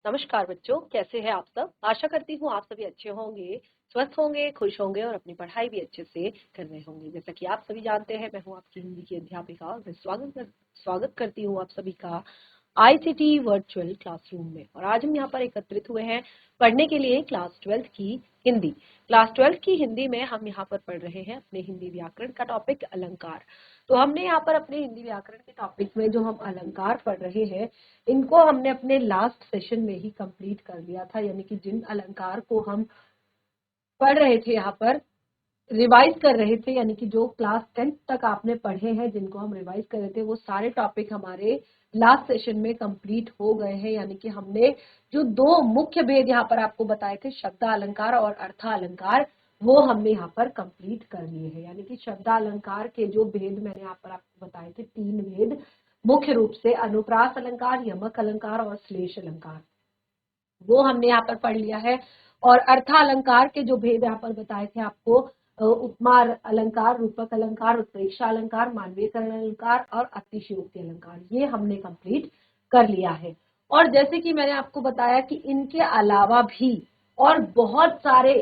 नमस्कार बच्चों, कैसे हैं आप सब। आशा करती हूँ आप सभी अच्छे होंगे, स्वस्थ होंगे, खुश होंगे और अपनी पढ़ाई भी अच्छे से कर रहे होंगे। जैसा कि आप सभी जानते हैं, मैं हूँ आपकी हिंदी की अध्यापिका और मैं स्वागत करती हूँ आप सभी का आईसीटी वर्चुअल क्लासरूम में। और आज हम यहाँ पर एकत्रित हुए हैं पढ़ने के लिए क्लास 12 की हिंदी। क्लास 12 की हिंदी में हम यहाँ पर पढ़ रहे हैं अपने हिंदी व्याकरण का टॉपिक अलंकार। तो हमने यहाँ पर अपने हिंदी व्याकरण के टॉपिक में जो हम अलंकार पढ़ रहे हैं, इनको हमने अपने लास्ट सेशन में ही कंप्लीट कर लिया था। यानी कि जिन अलंकार को हम पढ़ रहे थे, यहाँ पर रिवाइज कर रहे थे, यानी कि जो क्लास 10th तक आपने पढ़े हैं, जिनको हम रिवाइज कर रहे थे, वो सारे टॉपिक हमारे लास्ट सेशन में कंप्लीट हो गए हैं। यानी कि हमने जो दो मुख्य भेद यहाँ पर आपको बताए थे, शब्दालंकार और अर्थालंकार, वो हमने यहाँ पर कंप्लीट कर लिए हैं। यानी कि शब्दालंकार के जो भेद मैंने यहाँ पर आपको बताए थे, 3 भेद मुख्य रूप से अनुप्रास अलंकार, यमक अलंकार और श्लेष अलंकार, वो हमने यहाँ पर पढ़ लिया है। और अर्थालंकार के जो भेद यहाँ पर बताए थे आपको, उपमा अलंकार, रूपक अलंकार, उत्प्रेक्षा अलंकार, मानवीयकरण अलंकार और अतिशयोक्ति अलंकार, ये हमने कंप्लीट कर लिया है। और जैसे कि मैंने आपको बताया कि इनके अलावा भी और बहुत सारे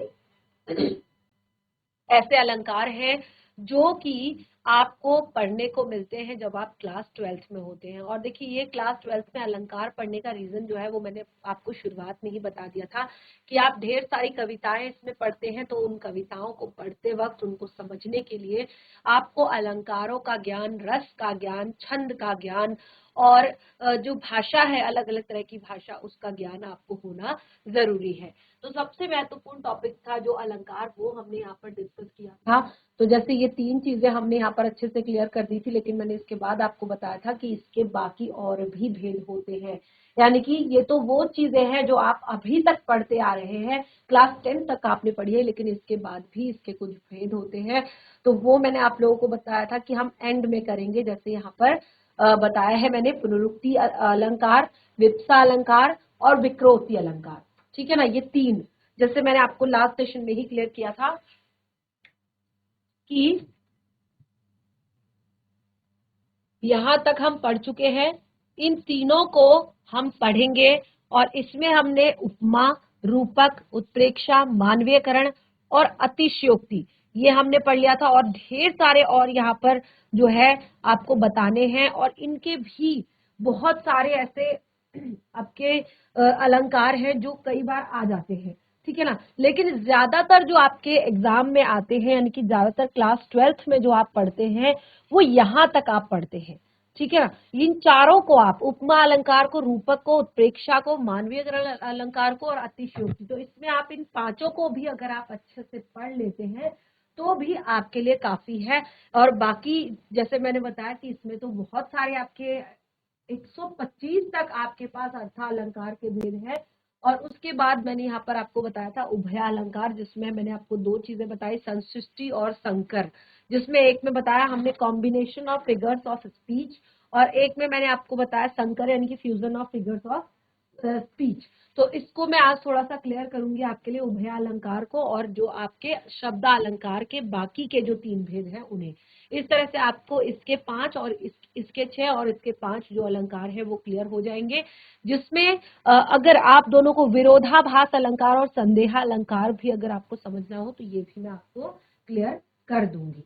ऐसे अलंकार हैं जो कि आपको पढ़ने को मिलते हैं जब आप क्लास 12th में होते हैं। और देखिए, ये क्लास 12th में अलंकार पढ़ने का रीजन जो है वो मैंने आपको शुरुआत में ही बता दिया था कि आप ढेर सारी कविताएं इसमें पढ़ते हैं, तो उन कविताओं को पढ़ते वक्त उनको समझने के लिए आपको अलंकारों का ज्ञान, रस का ज्ञान, छंद का ज्ञान और जो भाषा है, अलग अलग तरह की भाषा, उसका ज्ञान आपको होना जरूरी है। तो सबसे महत्वपूर्ण टॉपिक था जो अलंकार, वो हमने यहाँ पर डिस्कस किया था। तो जैसे ये 3 चीजें हमने यहाँ पर अच्छे से क्लियर कर दी थी, लेकिन मैंने इसके बाद आपको बताया था कि इसके बाकी और भी भेद होते हैं। यानी कि ये तो वो चीजें हैं जो आप अभी तक पढ़ते आ रहे हैं, क्लास 10 तक आपने पढ़ी है, लेकिन इसके बाद भी इसके कुछ भेद होते हैं। तो वो मैंने आप लोगों को बताया था कि हम एंड में करेंगे। जैसे यहाँ पर बताया है मैंने, पुनरुक्ति अलंकार, विप्सा अलंकार और विक्रोक्ति अलंकार। ठीक है ना, ये 3, जैसे मैंने आपको लास्ट सेशन में ही क्लियर किया था कि यहां तक हम पढ़ चुके हैं। इन तीनों को हम पढ़ेंगे और इसमें हमने उपमा, रूपक, उत्प्रेक्षा, मानवीयकरण और अतिशयोक्ति, ये हमने पढ़ लिया था। और ढेर सारे और यहाँ पर जो है आपको बताने हैं, और इनके भी बहुत सारे ऐसे आपके अलंकार हैं जो कई बार आ जाते हैं। ठीक है ना, लेकिन ज्यादातर जो आपके एग्जाम में आते हैं, यानी कि ज्यादातर क्लास 12th में जो आप पढ़ते हैं, वो यहाँ तक आप पढ़ते हैं। ठीक है ना, इन चारों को आप, उपमा अलंकार को, रूपक को, उत्प्रेक्षा को, मानवीयकरण अलंकार को और अतिशयोक्ति, तो इसमें आप इन 5 को भी अगर आप अच्छे से पढ़ लेते हैं तो भी आपके लिए काफी है। और बाकी जैसे मैंने बताया कि इसमें तो बहुत सारे आपके 125 तक आपके पास अर्थालंकार के भेद है। और उसके बाद मैंने यहाँ पर आपको बताया था उभयालंकार, जिसमें मैंने आपको 2 चीजें बताई, संसृष्टि और संकर, जिसमें एक में बताया हमने combination of figures of speech, और एक में मैंने आपको बताया संकर, यानी कि fusion of figures of speech. तो इसको मैं आज थोड़ा सा क्लियर करूंगी आपके लिए, उभयालंकार को, और जो आपके शब्दालंकार के बाकी के जो 3 भेद हैं उन्हें। इस तरह से आपको इसके 5 और इसके 6 और इसके 5 जो अलंकार है वो क्लियर हो जाएंगे। जिसमें अगर आप दोनों को विरोधाभास अलंकार और संदेहालंकार भी अगर आपको समझना हो तो ये भी मैं आपको क्लियर कर दूंगी।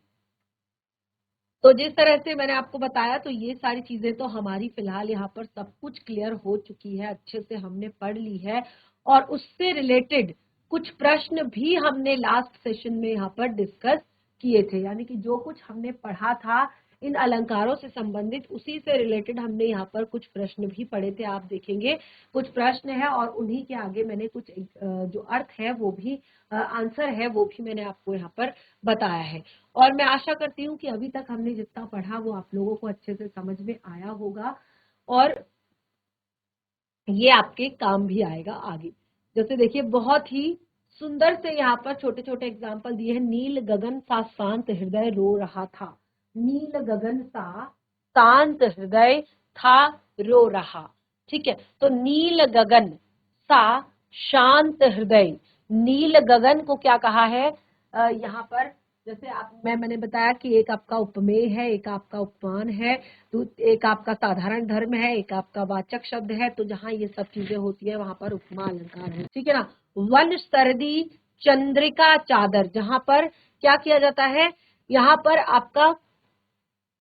तो जिस तरह से मैंने आपको बताया, तो ये सारी चीजें तो हमारी फिलहाल यहाँ पर सब कुछ क्लियर हो चुकी है, अच्छे से हमने पढ़ ली है। और उससे रिलेटेड कुछ प्रश्न भी हमने लास्ट सेशन में यहाँ पर डिस्कस किए थे। यानी कि जो कुछ हमने पढ़ा था इन अलंकारों से संबंधित, उसी से रिलेटेड हमने यहाँ पर कुछ प्रश्न भी पढ़े थे। आप देखेंगे कुछ प्रश्न है और उन्हीं के आगे मैंने कुछ जो अर्थ है वो भी, आंसर है वो भी मैंने आपको यहाँ पर बताया है। और मैं आशा करती हूँ कि अभी तक हमने जितना पढ़ा वो आप लोगों को अच्छे से समझ में आया होगा और ये आपके काम भी आएगा आगे। जैसे देखिए, बहुत ही सुंदर से यहाँ पर छोटे छोटे एग्जाम्पल दिए हैं। नील गगन सा शांत हृदय रो रहा था, नील गगन सा शांत हृदय था रो रहा। ठीक है, तो नील गगन सा शांत हृदय, नील गगन को क्या कहा है यहाँ पर, जैसे मैंने बताया कि एक आपका उपमेय है, एक आपका उपमान है, तो एक आपका साधारण धर्म है, एक आपका वाचक शब्द है। तो जहाँ ये सब चीजें होती है वहां पर उपमा अलंकार है, ठीक है ना। वन सर्दी चंद्रिका चादर, जहां पर क्या किया जाता है, यहाँ पर आपका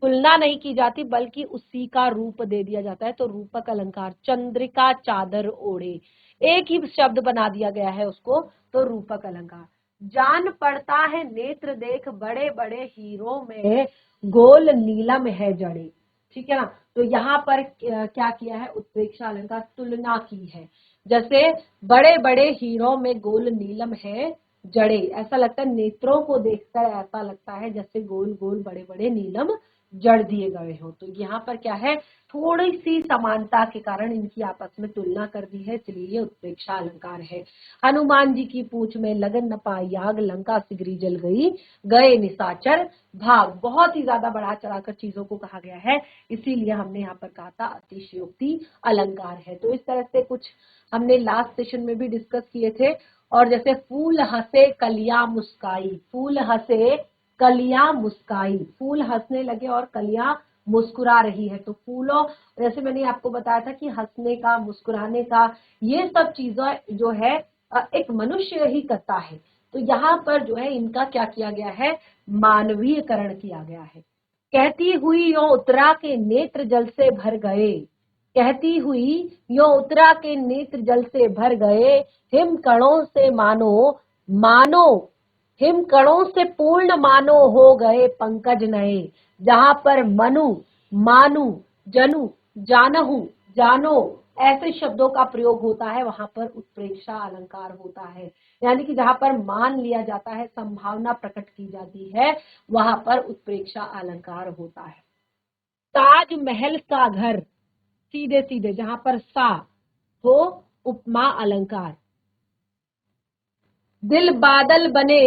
तुलना नहीं की जाती बल्कि उसी का रूप दे दिया जाता है। तो रूपक अलंकार, चंद्रिका चादर ओढ़े, एक ही शब्द बना दिया गया है उसको, तो रूपक अलंकार। जान पड़ता है नेत्र देख बड़े बड़े हीरो में गोल नीलम है जड़े, ठीक है ना। तो यहाँ पर क्या किया है, उत्प्रेक्षा अलंकार, तुलना की है। जैसे बड़े बड़े हीरो में गोल नीलम है जड़े, ऐसा लगता है नेत्रों को देखकर ऐसा लगता है जैसे गोल गोल बड़े बड़े नीलम जड़ दिए गए हो। तो यहाँ पर क्या है, थोड़ी सी समानता के कारण इनकी आपस में तुलना कर दी है, इसलिए ये उत्प्रेक्षा अलंकार है। हनुमान जी की पूंछ में लगन न पाई आग, लंका सिगरी जल गई, गए निशाचर भाग। बहुत ही ज्यादा बढ़ा चढ़ाकर चीजों को कहा गया है, इसीलिए हमने यहाँ पर कहा था अतिशयोक्ति अलंकार है। तो इस तरह से कुछ हमने लास्ट सेशन में भी डिस्कस किए थे। और जैसे फूल हंसे कलियां मुस्काई, फूल हंसे कलियां मुस्काई, फूल हंसने लगे और कलियां मुस्कुरा रही है। तो फूलों, जैसे मैंने आपको बताया था कि हंसने का, मुस्कुराने का, ये सब चीजें जो है एक मनुष्य ही करता है। तो यहाँ पर जो है इनका क्या किया गया है, मानवीयकरण किया गया है। कहती हुई यो उत्तरा के नेत्र जल से भर गए, कहती हुई यो उत्तरा के नेत्र जल से भर गए, हिम कणों से मानो, मानो हिम कणों से पूर्ण मानो हो गए पंकज नए। जहां पर मनु, मानु, जनु, जानहु, जानो ऐसे शब्दों का प्रयोग होता है, वहां पर उत्प्रेक्षा अलंकार होता है। यानी कि जहां पर मान लिया जाता है, संभावना प्रकट की जाती है, वहां पर उत्प्रेक्षा अलंकार होता है। ताजमहल का घर, सीधे सीधे जहां पर सा हो, उपमा अलंकार। दिल बादल बने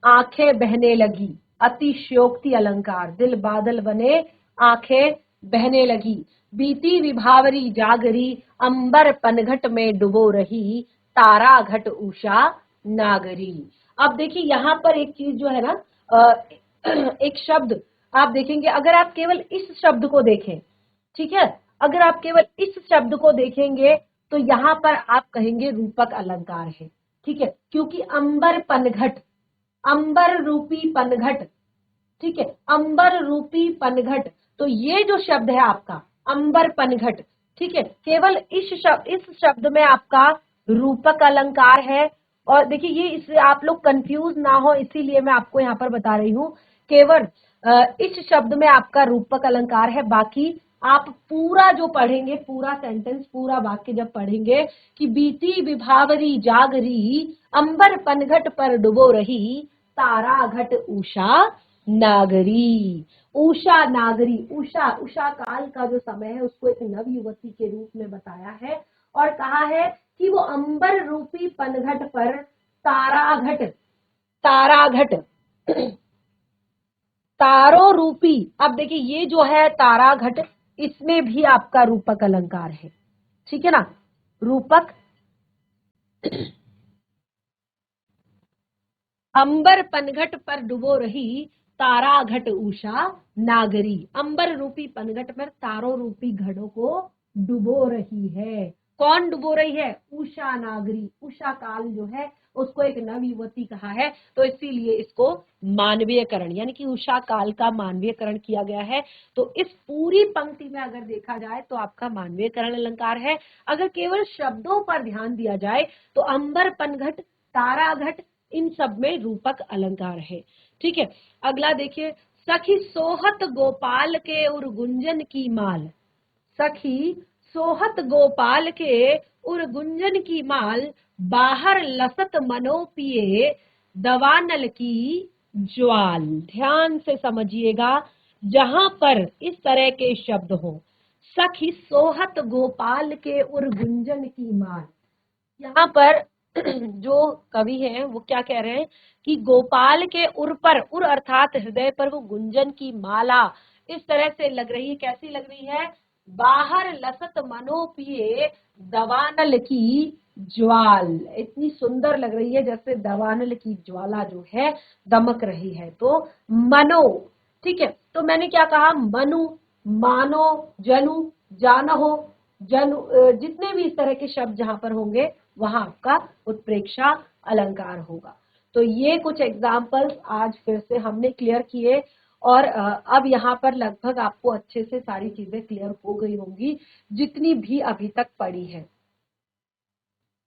आंखें बहने लगी, अतिशयोक्ति अलंकार। दिल बादल बने आंखें बहने लगी, बीती विभावरी जागरी, अंबर पनघट में डुबो रही, तारा घट उषा नागरी। अब देखिए यहाँ पर एक चीज जो है ना, एक शब्द आप देखेंगे, अगर आप केवल इस शब्द को देखें, ठीक है, अगर आप केवल इस शब्द को देखेंगे तो यहाँ पर आप कहेंगे रूपक अलंकार है, ठीक है, क्योंकि अंबर पनघट, अंबर रूपी पनघट, ठीक है, अंबर रूपी पनघट। तो ये जो शब्द है आपका अंबर पनघट, ठीक है, केवल इस शब्द में आपका रूपक अलंकार है। और देखिए ये, इससे आप लोग कंफ्यूज ना हो इसीलिए मैं आपको यहाँ पर बता रही हूँ, केवल इस शब्द में आपका रूपक अलंकार है। बाकी आप पूरा जो पढ़ेंगे, पूरा सेंटेंस, पूरा वाक्य जब पढ़ेंगे कि बीती विभावरी जागरी, अंबर पनघट पर डुबो रही, तारा घट उषा नागरी। उषा नागरी, उषा, उषा काल का जो समय है उसको एक नव युवती के रूप में बताया है और कहा है कि वो अंबर रूपी पनघट पर ताराघट, ताराघट, तारों रूपी। अब देखिए ये जो है ताराघट, इसमें भी आपका रूपक अलंकार है, ठीक है ना। रूपक, अंबर पनघट पर डुबो रही, तारा घट उषा नागरी। अंबर रूपी पनघट पर तारों रूपी घड़ों को डुबो रही है। कौन डुबो रही है, उषा नागरी। उषा काल जो है उसको एक नव युवती कहा है, तो इसीलिए इसको मानवीयकरण यानी कि उषा काल का मानवीयकरण किया गया है। तो इस पूरी पंक्ति में अगर देखा जाए तो आपका मानवीयकरण अलंकार है। अगर केवल शब्दों पर ध्यान दिया जाए तो अंबर पनघट, तारा घट, इन सब में रूपक अलंकार है, ठीक है। अगला देखिए, सखी सोहत गोपाल के उर गुंजन की माल, सखी सोहत गोपाल के उर गुंजन की माल, बाहर लसत मनो पिए दवानल की ज्वाल। ध्यान से समझिएगा, जहां पर इस तरह के शब्द हो, सखी सोहत गोपाल के उर गुंजन की माल, यहाँ पर जो कवि हैं वो क्या कह रहे हैं कि गोपाल के उर पर, उर अर्थात हृदय पर वो गुंजन की माला इस तरह से लग रही है। कैसी लग रही है, बाहर लसत मनो पिए दवानल की ज्वाल, इतनी सुंदर लग रही है जैसे दावानल की ज्वाला जो है दमक रही है। तो मनो, ठीक है, तो मैंने क्या कहा, मनु, मानो, जनु, जानहो, जनु, जितने भी इस तरह के शब्द जहां पर होंगे वहां आपका उत्प्रेक्षा अलंकार होगा। तो ये कुछ एग्जाम्पल्स आज फिर से हमने क्लियर किए और अब यहाँ पर लगभग आपको अच्छे से सारी चीजें क्लियर हो गई होंगी जितनी भी अभी तक पड़ी है।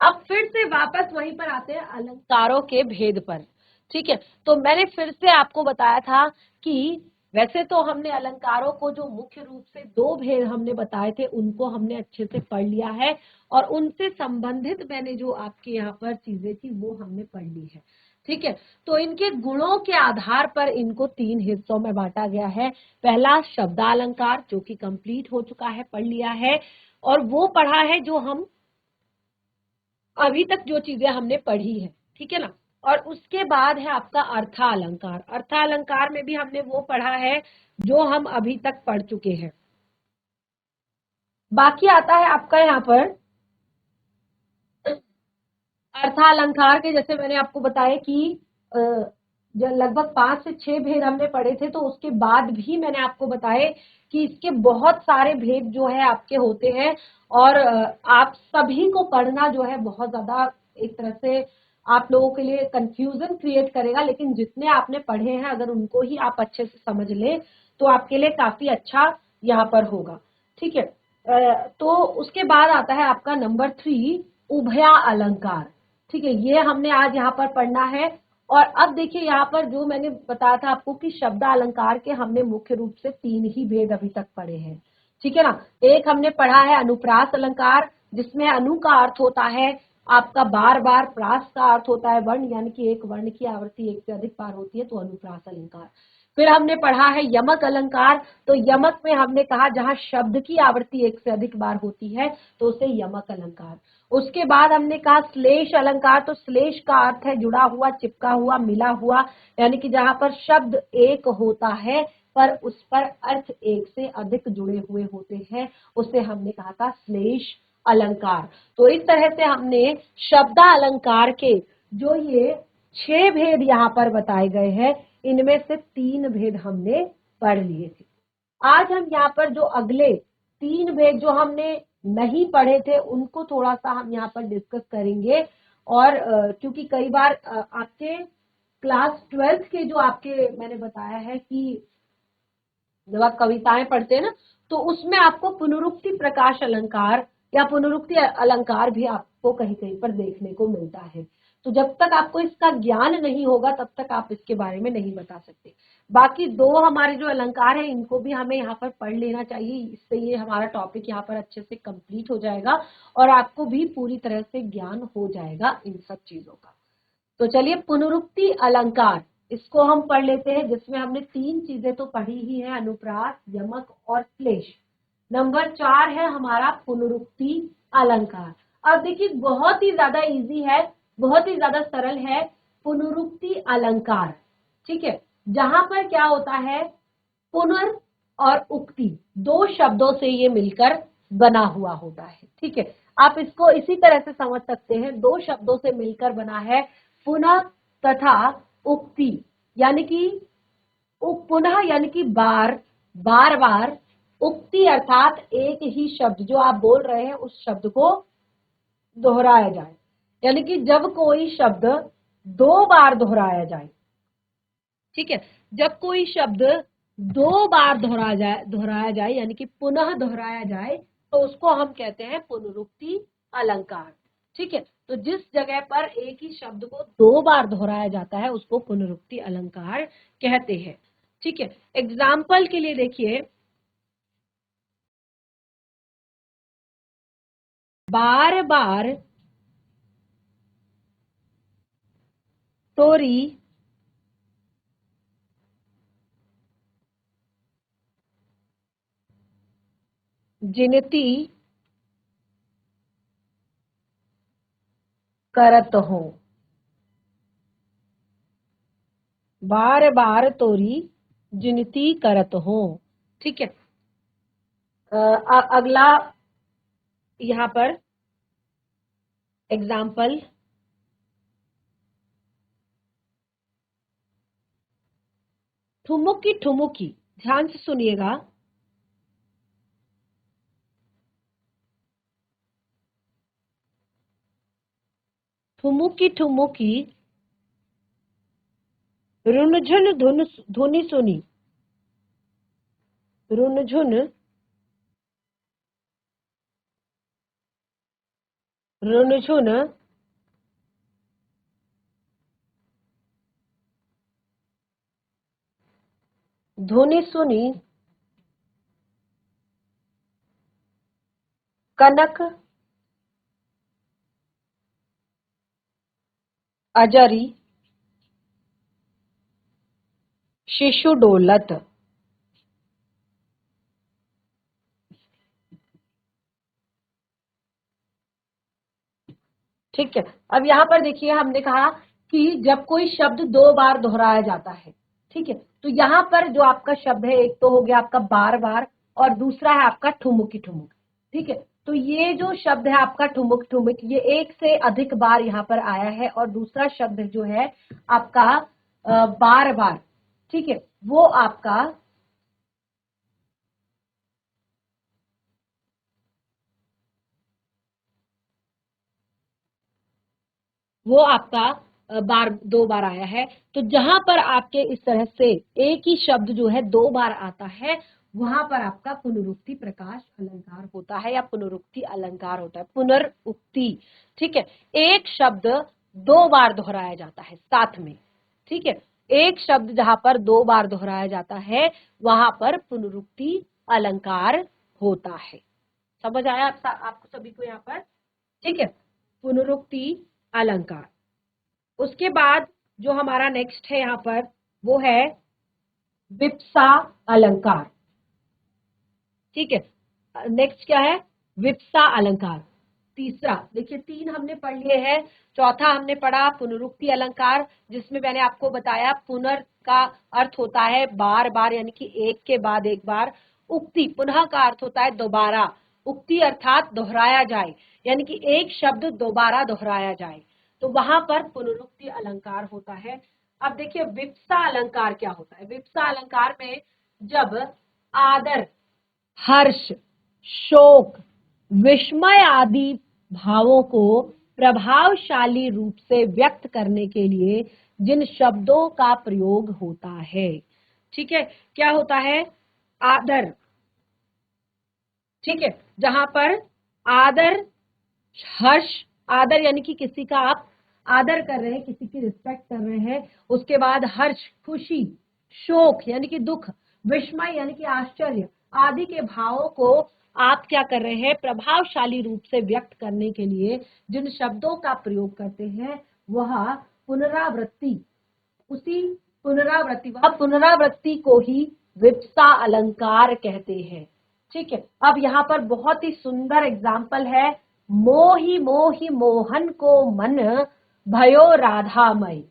अब फिर से वापस वहीं पर आते हैं अलंकारों के भेद पर, ठीक है। तो मैंने फिर से आपको बताया था कि वैसे तो हमने अलंकारों को जो मुख्य रूप से दो भेद हमने बताए थे उनको हमने अच्छे से पढ़ लिया है और उनसे संबंधित मैंने जो आपके यहाँ पर चीजें थी वो हमने पढ़ ली है, ठीक है। तो इनके गुणों के आधार पर इनको तीन हिस्सों में बांटा गया है। पहला शब्दालंकार जो कि कंप्लीट हो चुका है, पढ़ लिया है, और वो पढ़ा है जो हम अभी तक जो चीजें हमने पढ़ी है, ठीक है ना। और उसके बाद है आपका अर्थालंकार। अर्थालंकार में भी हमने वो पढ़ा है जो हम अभी तक पढ़ चुके हैं। बाकी आता है आपका यहाँ पर अर्थालंकार के, जैसे मैंने आपको बताया कि लगभग 5 से 6 भेद हमने पढ़े थे, तो उसके बाद भी मैंने आपको बताए कि इसके बहुत सारे भेद जो है आपके होते हैं और आप सभी को पढ़ना जो है बहुत ज्यादा एक तरह से आप लोगों के लिए कंफ्यूजन क्रिएट करेगा, लेकिन जितने आपने पढ़े हैं अगर उनको ही आप अच्छे से समझ लें तो आपके लिए काफी अच्छा यहाँ पर होगा, ठीक है। तो उसके बाद आता है आपका नंबर 3 उभया अलंकार, ठीक है। ये हमने आज यहाँ पर पढ़ना है। और अब देखिए यहाँ पर जो मैंने बताया था आपको कि शब्द अलंकार के हमने मुख्य रूप से 3 ही भेद अभी तक पढ़े हैं, ठीक है ना। एक हमने पढ़ा है अनुप्रास अलंकार, जिसमें अनु का अर्थ होता है आपका बार बार, प्रास का अर्थ होता है वर्ण, यानी कि एक वर्ण की आवृत्ति एक से अधिक बार होती है तो अनुप्रास अलंकार। फिर हमने पढ़ा है यमक अलंकार, तो यमक में हमने कहा जहां शब्द की आवृत्ति एक से अधिक बार होती है तो उसे यमक अलंकार। उसके बाद हमने कहा श्लेष अलंकार, तो श्लेष का अर्थ है जुड़ा हुआ, चिपका हुआ, मिला हुआ, यानी कि जहां पर शब्द एक होता है पर उस पर अर्थ एक से अधिक जुड़े हुए होते हैं, उसे हमने कहा था श्लेष अलंकार। तो इस तरह से हमने शब्द अलंकार के जो ये 6 भेद यहाँ पर बताए गए हैं, इनमें से 3 भेद हमने पढ़ लिए थे। आज हम यहाँ पर जो अगले 3 भेद जो हमने नहीं पढ़े थे उनको थोड़ा सा हम यहाँ पर डिस्कस करेंगे। और क्योंकि कई बार आपके क्लास 12th के जो आपके मैंने बताया है कि जब आप कविताएं पढ़ते हैं ना तो उसमें आपको पुनरुक्ति प्रकाश अलंकार या पुनरुक्ति अलंकार भी आपको कहीं कहीं पर देखने को मिलता है। तो जब तक आपको इसका ज्ञान नहीं होगा तब तक आप इसके बारे में नहीं बता सकते। बाकी 2 हमारे जो अलंकार है इनको भी हमें यहाँ पर पढ़ लेना चाहिए, इससे ये हमारा टॉपिक यहाँ पर अच्छे से कंप्लीट हो जाएगा और आपको भी पूरी तरह से ज्ञान हो जाएगा इन सब चीजों का। तो चलिए पुनरुक्ति अलंकार इसको हम पढ़ लेते हैं, जिसमें हमने 3 चीजें तो पढ़ी ही है, अनुप्रास, यमक और श्लेष। नंबर 4 है हमारा पुनरुक्ति अलंकार। अब देखिए बहुत ही ज्यादा इजी है, बहुत ही ज्यादा सरल है पुनरुक्ति अलंकार, ठीक है। जहां पर क्या होता है, पुनर और उक्ति 2 शब्दों से ये मिलकर बना हुआ होता है, ठीक है। आप इसको इसी तरह से समझ सकते हैं, 2 शब्दों से मिलकर बना है पुनः तथा उक्ति, यानी कि पुनः यानी कि बार, बार बार, उक्ति अर्थात एक ही शब्द जो आप बोल रहे हैं उस शब्द को दोहराया जाए, यानी कि जब कोई शब्द 2 बार दोहराया जाए, ठीक है। जब कोई शब्द 2 बार दोहराया जाए यानी कि पुनः दोहराया जाए तो उसको हम कहते हैं पुनरुक्ति अलंकार, ठीक है। तो जिस जगह पर एक ही शब्द को 2 बार दोहराया जाता है उसको पुनरुक्ति अलंकार कहते हैं, ठीक है। एग्जाम्पल के लिए देखिए, बार बार तोरी जिनती करत हो, बार बार तोरी जिनती करत हो, ठीक है। अगला यहाँ पर एग्जाम्पल, ठुमुकी ठुमुकी, ध्यान से सुनिएगा। ठुमुकी ठुमुकी, रुनझुन धुन धुनी सुनी, रुनझुन रुनझुन धुनी सुनी, कनक अजरी, शिशु डोलत। ठीक है, अब यहाँ पर देखिए हमने कहा कि जब कोई शब्द दो बार दोहराया जाता है, ठीक है, तो यहाँ पर जो आपका शब्द है, एक तो हो गया आपका बार बार और दूसरा है आपका ठुमुकी ठुमुक। ठीक है, तो ये जो शब्द है आपका ठुमुक ठुमुक, ये एक से अधिक बार यहाँ पर आया है और दूसरा शब्द जो है आपका बार बार, ठीक है, वो आपका बार दो बार आया है। तो जहां पर आपके इस तरह से एक ही शब्द जो है दो बार आता है, वहां पर आपका पुनरुक्ति प्रकाश अलंकार होता है या पुनरुक्ति अलंकार होता है, पुनरुक्ति। ठीक है, एक शब्द दो बार दोहराया जाता है साथ में। ठीक है, एक शब्द जहां पर दो बार दोहराया जाता है वहां पर पुनरुक्ति अलंकार होता है। समझ आया आपको सभी को यहाँ पर? ठीक है, पुनरुक्ति अलंकार। उसके बाद जो हमारा नेक्स्ट है यहाँ पर वो है विप्सा अलंकार। ठीक है, नेक्स्ट क्या है? विप्सा अलंकार। तीसरा, देखिए तीन हमने पढ़ लिए हैं, चौथा हमने पढ़ा पुनरुक्ति अलंकार, जिसमें मैंने आपको बताया पुनर का अर्थ होता है बार बार, यानी कि एक के बाद एक बार। उक्ति, पुनः का अर्थ होता है दोबारा। उक्ति अर्थात दोहराया जाए, यानी कि एक शब्द दोबारा दोहराया जाए, तो वहां पर पुनरुक्ति अलंकार होता है। अब देखिए विप्सा अलंकार क्या होता है। विप्सा अलंकार में जब आदर, हर्ष, शोक, विस्मय आदि भावों को प्रभावशाली रूप से व्यक्त करने के लिए जिन शब्दों का प्रयोग होता है, ठीक है, क्या होता है? आदर, ठीक है, जहां पर आदर, हर्ष, आदर यानी कि किसी का आप आदर कर रहे हैं, किसी की रिस्पेक्ट कर रहे हैं। उसके बाद हर्ष, खुशी, शोक यानी कि दुख, विस्मय यानी कि आश्चर्य आदि के भावों को आप क्या कर रहे हैं? प्रभावशाली रूप से व्यक्त करने के लिए जिन शब्दों का प्रयोग करते हैं वह पुनरावृत्ति, उसी पुनरावृत्ति, वह पुनरावृत्ति को ही विप्सा अलंकार कहते हैं। ठीक है, अब यहाँ पर बहुत ही सुंदर एग्जाम्पल है। मोहि मोहि मोहन को मन भयो राधामय।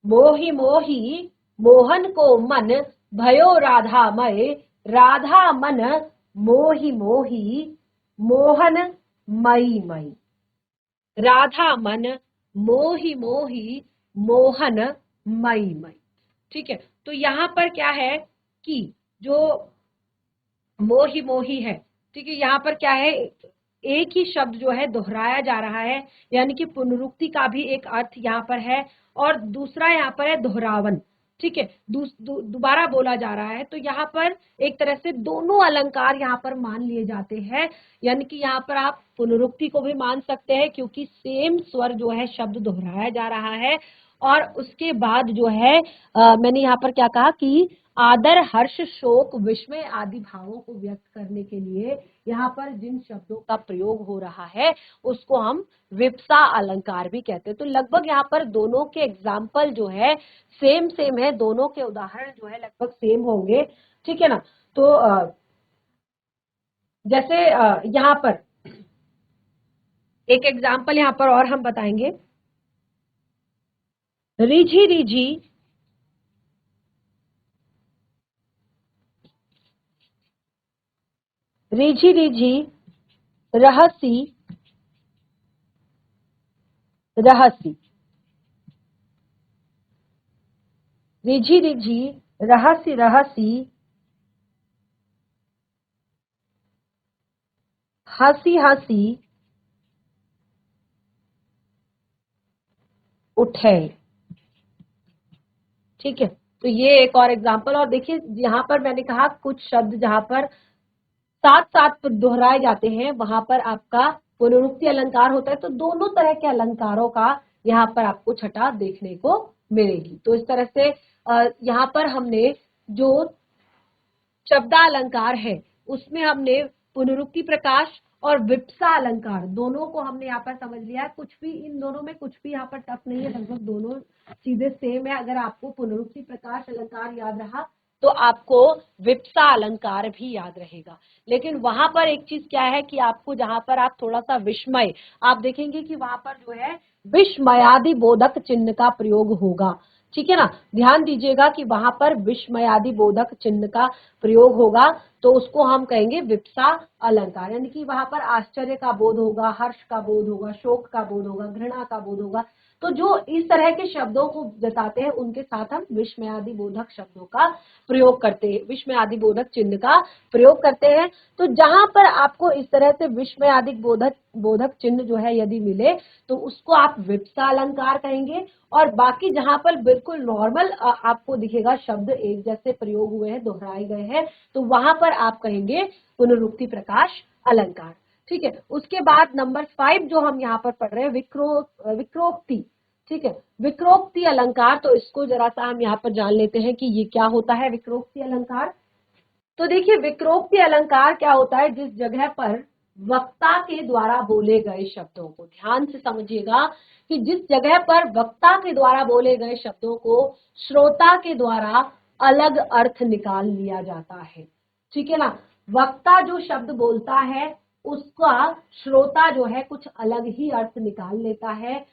मोहि मोहि मोहन को मन भयो राधामय, राधा मन मोहि मोहि मोहन मई मई। राधा मन मोहि मोहि मोहन मई मई। ठीक है, तो यहाँ पर क्या है कि जो मोहि मोहि है, ठीक है, यहाँ पर क्या है? एक ही शब्द जो है दोहराया जा रहा है, यानी कि पुनरुक्ति का भी एक अर्थ यहाँ पर है और दूसरा यहाँ पर है दोहरावन। ठीक है, दोबारा बोला जा रहा है, तो यहाँ पर एक तरह से दोनों अलंकार यहाँ पर मान लिए जाते हैं, यानी कि यहाँ पर आप पुनरुक्ति को भी मान सकते हैं क्योंकि सेम स्वर जो है शब्द दोहराया जा रहा है। और उसके बाद जो है मैंने यहाँ पर क्या कहा कि आदर, हर्ष, शोक, विस्मय आदि भावों को व्यक्त करने के लिए यहाँ पर जिन शब्दों का प्रयोग हो रहा है उसको हम विप्सा अलंकार भी कहते हैं। तो लगभग यहाँ पर दोनों के एग्जाम्पल जो है सेम सेम है, दोनों के उदाहरण जो है लगभग सेम होंगे। ठीक है ना? तो जैसे यहाँ पर एक एग्जाम्पल यहाँ पर और हम बताएंगे। रिझी रिझी, रिझी रिझी रहसी रहसी, रिझी रिझी, रहसी रहसी, हंसी हंसी, उठे। ठीक है, तो ये एक और एग्जाम्पल। और देखिए यहाँ पर मैंने कहा कुछ शब्द जहां पर साथ साथ दोहराए जाते हैं वहां पर आपका पुनरुक्ति अलंकार होता है। तो दोनों तरह के अलंकारों का यहाँ पर आपको छटा देखने को मिलेगी। तो इस तरह से यहाँ पर हमने जो शब्दालंकार है उसमें हमने पुनरुक्ति प्रकाश और विप्सा अलंकार दोनों को हमने यहाँ पर समझ लिया है। कुछ भी इन दोनों में कुछ भी यहाँ पर टफ नहीं है, लगभग दोनों चीजें सेम है। अगर आपको पुनरुक्ति प्रकाश अलंकार याद रहा तो आपको विप्सा अलंकार भी याद रहेगा। लेकिन वहां पर एक चीज क्या है कि आपको जहां पर आप थोड़ा सा विस्मय, आप देखेंगे कि वहां पर जो है विस्मयादि बोधक चिन्ह का प्रयोग होगा। ठीक है ना, ध्यान दीजिएगा कि वहां पर विस्मयादि बोधक चिन्ह का प्रयोग होगा, तो उसको हम कहेंगे विप्सा अलंकार। यानी कि वहां पर आश्चर्य का बोध होगा, हर्ष का बोध होगा, शोक का बोध होगा, घृणा का बोध होगा। तो जो इस तरह के शब्दों को जताते हैं उनके साथ हम विस्मयादि बोधक शब्दों का प्रयोग करते हैं, विस्मयादि बोधक चिन्ह का प्रयोग करते हैं। तो जहां पर आपको इस तरह से विस्मयादि बोधक बोधक चिन्ह जो है यदि मिले तो उसको आप विप्सा अलंकार कहेंगे। और बाकी जहां पर बिल्कुल नॉर्मल आपको दिखेगा शब्द एक जैसे प्रयोग हुए हैं, दोहराए गए हैं, तो वहां पर आप कहेंगे पुनरुक्ति प्रकाश अलंकार। ठीक है, उसके बाद नंबर 5 जो हम यहाँ पर पढ़ रहे हैं विक्रोक्ति। ठीक है, विक्रोक्ति अलंकार, तो इसको जरा सा हम यहाँ पर जान लेते हैं कि ये क्या होता है विक्रोक्ति अलंकार। तो देखिए विक्रोक्ति अलंकार क्या होता है, जिस जगह पर वक्ता के द्वारा बोले गए शब्दों को, ध्यान से समझिएगा कि जिस जगह पर वक्ता के द्वारा बोले गए शब्दों को श्रोता के द्वारा अलग अर्थ निकाल लिया जाता है। ठीक है ना, वक्ता जो शब्द बोलता है उसका श्रोता जो है कुछ अलग ही अर्थ निकाल लेता है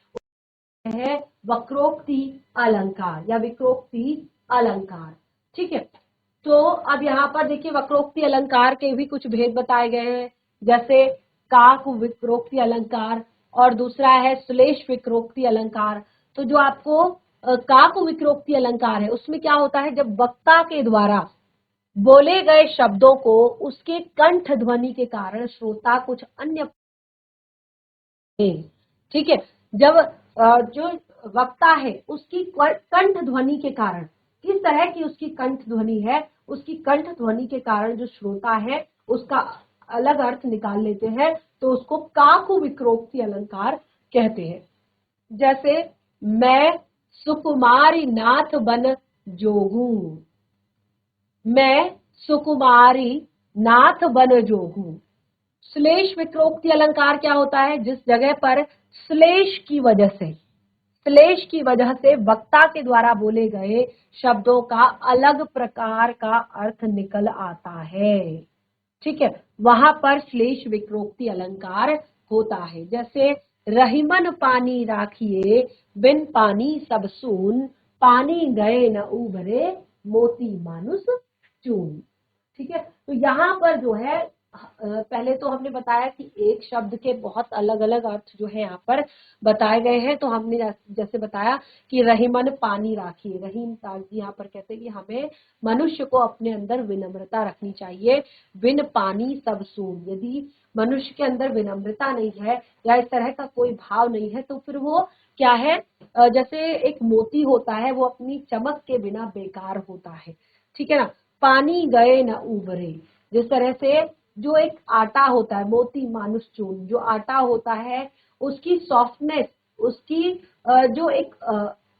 वक्रोक्ति अलंकार या विक्रोक्ति अलंकार। ठीक है, तो अब यहाँ पर देखिए वक्रोक्ति अलंकार के भी कुछ भेद बताए गए हैं, जैसे काक विक्रोक्ति अलंकार और दूसरा है श्लेष विक्रोक्ति अलंकार। तो जो आपको काक विक्रोक्ति अलंकार है उसमें क्या होता है, जब वक्ता के द्वारा बोले गए शब्दों को उसके कंठ ध्वनि के कारण श्रोता कुछ अन्य, ठीक है, जब जो वक्ता है उसकी कंठ ध्वनि के कारण, किस तरह की उसकी कंठ ध्वनि है, उसकी कंठ ध्वनि के कारण जो श्रोता है उसका अलग अर्थ निकाल लेते हैं, तो उसको काकु विक्रोक्ति अलंकार कहते हैं। जैसे मैं सुकुमारी नाथ बन जोगू, मैं सुकुमारी नाथ बन जोगू। श्लेष विक्रोक्ति अलंकार क्या होता है, जिस जगह पर श्लेष की वजह से, श्लेष की वजह से वक्ता के द्वारा बोले गए शब्दों का अलग प्रकार का अर्थ निकल आता है। ठीक है, वहां पर श्लेष विक्रोक्ति अलंकार होता है। जैसे रहीमन पानी राखिए बिन पानी सब सून, पानी गए न उबरे मोती मानुष चून। ठीक है, तो यहाँ पर जो है पहले तो हमने बताया कि एक शब्द के बहुत अलग अलग अर्थ जो है यहाँ पर बताए गए हैं। तो हमने जैसे बताया कि रहीमन पानी राखिए, रहीम ताजी यहाँ पर कहते हैं कि हमें मनुष्य को अपने अंदर विनम्रता रखनी चाहिए। बिन पानी सब सून, यदि मनुष्य के अंदर विनम्रता नहीं है या इस तरह का कोई भाव नहीं है तो फिर वो क्या है, जैसे एक मोती होता है वो अपनी चमक के बिना बेकार होता है। ठीक है ना, पानी गए न उबरे, जिस तरह से जो एक आटा होता है, मोती मानुष चून, जो आटा होता है उसकी सॉफ्टनेस, उसकी जो एक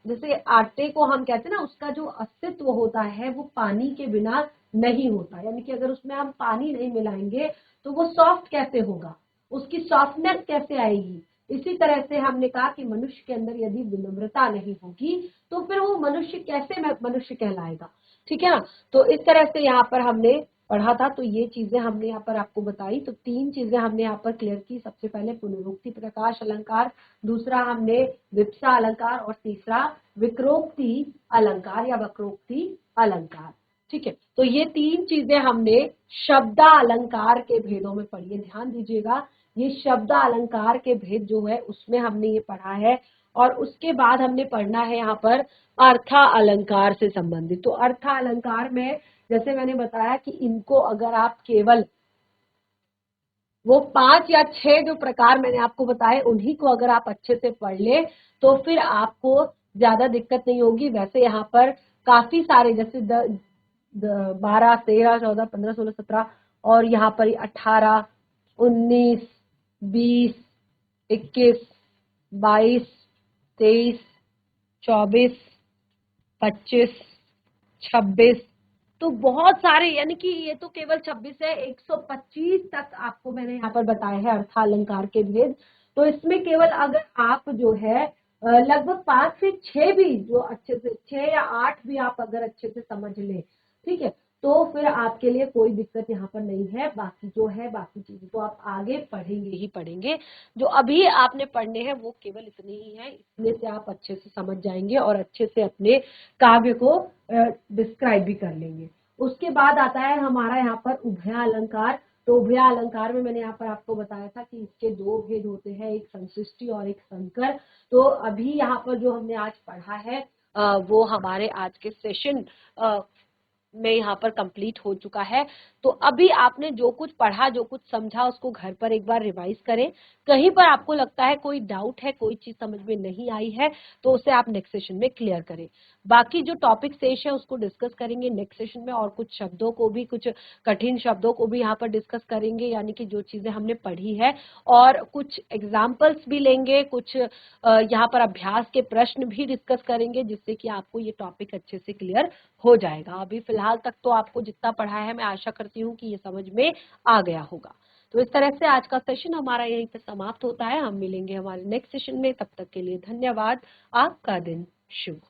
जैसे आटे को हम कहते हैं ना, उसका जो अस्तित्व होता है वो पानी के बिना नहीं होता। यानी कि अगर उसमें हम पानी नहीं मिलाएंगे तो वो सॉफ्ट कैसे होगा, उसकी सॉफ्टनेस कैसे आएगी। इसी तरह से हमने कहा कि मनुष्य के अंदर यदि विनम्रता नहीं होगी तो फिर वो मनुष्य कैसे मनुष्य कहलाएगा। ठीक है ना, तो इस तरह से यहाँ पर हमने पढ़ा था। तो ये चीजें हमने यहाँ पर आपको बताई। तो 3 चीजें हमने यहाँ पर क्लियर की। सबसे पहले पुनरुक्ति प्रकाश अलंकार, दूसरा हमने विप्सा अलंकार और तीसरा विक्रोक्ति अलंकार या वक्रोक्ति अलंकार। ठीक है, तो ये 3 चीजें हमने शब्दा अलंकार के भेदों में पढ़ी है। ध्यान दीजिएगा ये शब्द अलंकार के भेद जो है उसमें हमने ये पढ़ा है। और उसके बाद हमने पढ़ना है यहाँ पर अर्था अलंकार से संबंधित। तो अर्था अलंकार में जैसे मैंने बताया कि इनको अगर आप केवल वो 5 या 6 जो प्रकार मैंने आपको बताए उन्हीं को अगर आप अच्छे से पढ़ ले तो फिर आपको ज्यादा दिक्कत नहीं होगी। वैसे यहाँ पर काफी सारे जैसे 12, 13, 14, 15, 16, 17 और यहाँ पर 18, 19, 20, 21, 22, 23, 24, 25, 26, तो बहुत सारे, यानी कि ये तो केवल 26 है, 125 तक आपको मैंने यहाँ पर बताया है अर्थालंकार के भेद। तो इसमें केवल अगर आप जो है लगभग 5 से 6 भी जो अच्छे से 6 या 8 भी आप अगर अच्छे से समझ लें, ठीक है, तो फिर आपके लिए कोई दिक्कत यहाँ पर नहीं है। बाकी जो है बाकी चीजें तो आप आगे पढ़ेंगे ही पढ़ेंगे। जो अभी आपने पढ़ने हैं वो केवल इतने ही है, इसमें से आप अच्छे से समझ जाएंगे और अच्छे से अपने काव्य को डिस्क्राइब भी कर लेंगे। उसके बाद आता है हमारा यहाँ पर उभया अलंकार। तो उभया अलंकार में मैंने यहाँ पर आपको बताया था कि इसके 2 भेद होते हैं, एक संशिष्टि और एक संकर। तो अभी यहाँ पर जो हमने आज पढ़ा है वो हमारे आज के सेशन में यहाँ पर कंप्लीट हो चुका है। तो अभी आपने जो कुछ पढ़ा, जो कुछ समझा, उसको घर पर एक बार रिवाइज करें। कहीं पर आपको लगता है कोई डाउट है, कोई चीज समझ में नहीं आई है, तो उसे आप नेक्स्ट सेशन में क्लियर करें। बाकी जो टॉपिक शेष है उसको डिस्कस करेंगे नेक्स्ट सेशन में, और कुछ शब्दों को भी, कुछ कठिन शब्दों को भी यहाँ पर डिस्कस करेंगे, यानी कि जो चीजें हमने पढ़ी है, और कुछ एग्जाम्पल्स भी लेंगे, कुछ यहाँ पर अभ्यास के प्रश्न भी डिस्कस करेंगे, जिससे कि आपको ये टॉपिक अच्छे से क्लियर हो जाएगा। अभी फिलहाल तक तो आपको जितना पढ़ा है मैं आशा करती हूँ कि ये समझ में आ गया होगा। तो इस तरह से आज का सेशन हमारा यहीं पे समाप्त होता है। हम मिलेंगे हमारे नेक्स्ट सेशन में, तब तक के लिए धन्यवाद। आपका दिन शुभ।